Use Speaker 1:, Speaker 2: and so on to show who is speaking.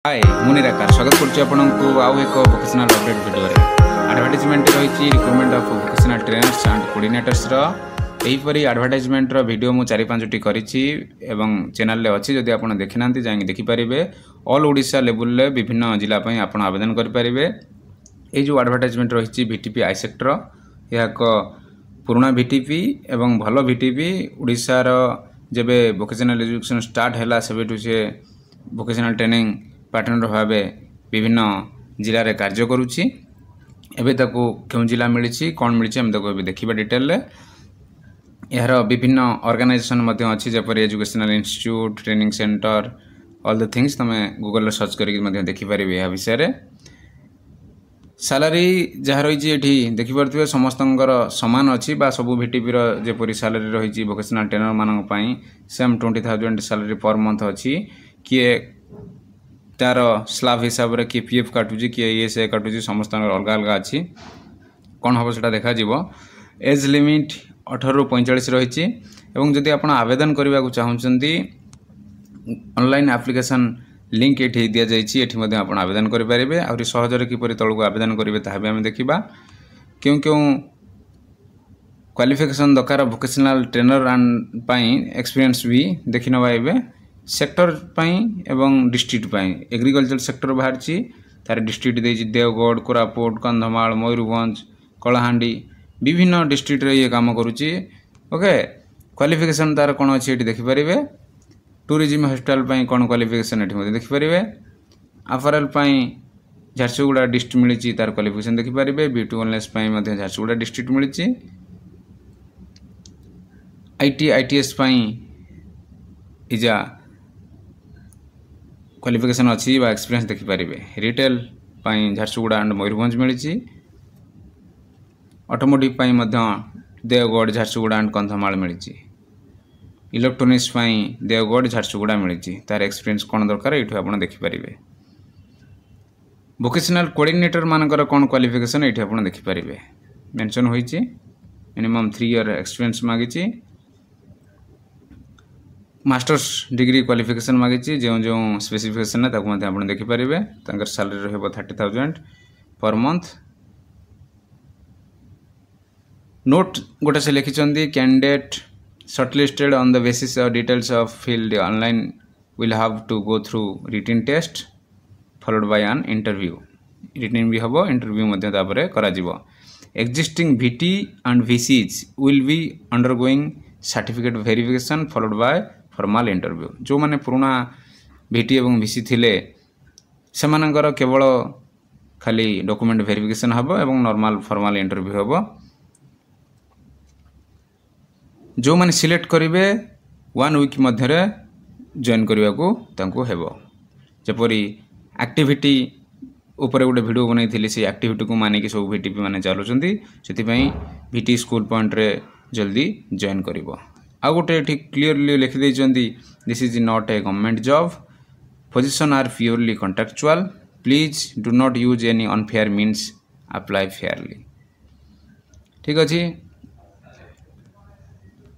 Speaker 1: हाय मु निराकार स्वागत करुच्ची आउ एक वोकेशनल अपडेट वीडियो रे एडवर्टाइजमेंट रही recruitment of vocational trainers and coordinators यहीपरी एडवर्टाइजमेंट वीडियो मु 4-5टी करिछि एवं चैनल रे अछि जदि आपण देखि नांती जाई देखि परिबे ऑल ओडिशा लेवल रे विभिन्न जिला पई आपण आवेदन करि परिबे। ए जो एडवर्टाइजमेंट रही वीटीपी आई सेक्टर या एक पुराना वीटीपी एवं भलो वीटीपी ओडिशा रो जेबे वोकेशनल एजुकेशन स्टार्ट हैला सेबेटु से वोकेशनल ट्रेनिंग पार्टनर भाव विभिन्न जिले में कार्य करुच्ची एवं ताकू क्यों जिला मिली कौन मिली आम ताको देखा डिटेल यार विभिन्न ऑर्गेनाइजेशन अच्छी जपर educational institute training centre all the things तुम गूगल सर्च करके देखिपारे यह विषय सैलरी जहाँ रही देखिपे समस्त सामान अच्छी सबू भिटीपी जेपरी सैलरी रही वोकेशनल ट्रेनर मानी सेम 20,000 सैलरी पर मंथ अच्छी किए तार स्लाब हिसाब से किए पीएफ काटुची किए ईएसआई काटुची समस्त अलग अलग अच्छी कौन हम से देखा एज लिमिट 18 ରୁ 45 रही जदि आप आवेदन करने को चाहते ऑनलाइन एप्लिकेशन लिंक ये दि जाइए आप आवेदन करेंगे आहरी सहजरे किपर तौक आवेदन करेंगे ताकि आम देखा क्यों क्यों क्वालिफिकेशन दरकार वोकेशनल ट्रेनर एंड एक्सपीरियंस भी देखी नवा एवं सेक्टर पाई एवं डिस्ट्रिक्ट पाई एग्रीकल्चर सेक्टर बाहर तार डिस्ट्रिक्ट देजी देवगढ़ कोरापुट कंधमाल मयूरभंज कलाहांडी विभिन्न डिस्ट्रिक्ट रे ये काम करुच्ची। ओके क्वालिफिकेशन तार कौन अच्छी ये देखिपारे टूरिज्म हॉस्पिटल पाई कौन क्वालिफिकेशन ये देखिपारे अपरेल पाई झारसुगुड़ा डिस्ट्रिक्ट मिली तार क्वालिफिकेशन देखिपारे ब्यूटी वेलनेस झारसुगुड़ा डिस्ट्रिक्ट मिली आईटीएस पाई इजा क्वालिफिकेशन अच्छी एक्सपीरियंस देखिपारे रिटेल पाई झारसुगुड़ा एंड मयूरभंज मिली ऑटोमोटिव पाई देवगढ़ झारसुगुड़ा एंड कंधमाल मिली इलेक्ट्रोनिक्स पाई देवगढ़ झारसुगुड़ा मिली तार एक्सपीरियंस कौन दरकार ये आप देखिपारे वोकेशनल कोऑर्डिनेटर मानकर कौन क्वालिफिकेशन ये आप देखिपारे मेंशन होइछि मिनिमम 3 ईयर एक्सपीरियंस मागिछि मास्टर्स डिग्री क्वालिफिकेशन मागिछि जो जो स्पेसिफिकेशन है ताकू आप देखिपारे तांकर सैलरी रहबो 30,000 पर मंथ। नोट गोटे से लिखिछन्ती candidate shortlisted on the basis of details of field online will have to go through written test followed by an interview written भी हबो इंटरव्यू मध्ये तापरे करा जिवो existing VT and VCs will be undergoing certificate verification followed by formal interview जो माने पुराना VT एवं वीसी थिले सेमानकर केवल खाली डॉक्यूमेंट वेरिफिकेशन हबो एवं नॉर्मल फॉर्मल इंटरव्यू हबो जो माने सिलेक्ट करिवे 1 वीक मध्यरे जॉइन करने को हेबो जपरी एक्टिविटी ऊपर गोटे वीडियो बनई से एक्टिविटी को मानिक सब वीटीपी माने चलुचंती सेतिपई वीटी स्कूल पॉइंट रे जल्दी जॉइन करिवो आ गोटे ठीक क्लियरली लिखि दैचंती this is not a government job position are purely contractual please do not use any unfair means apply fairly. ठीक अछि।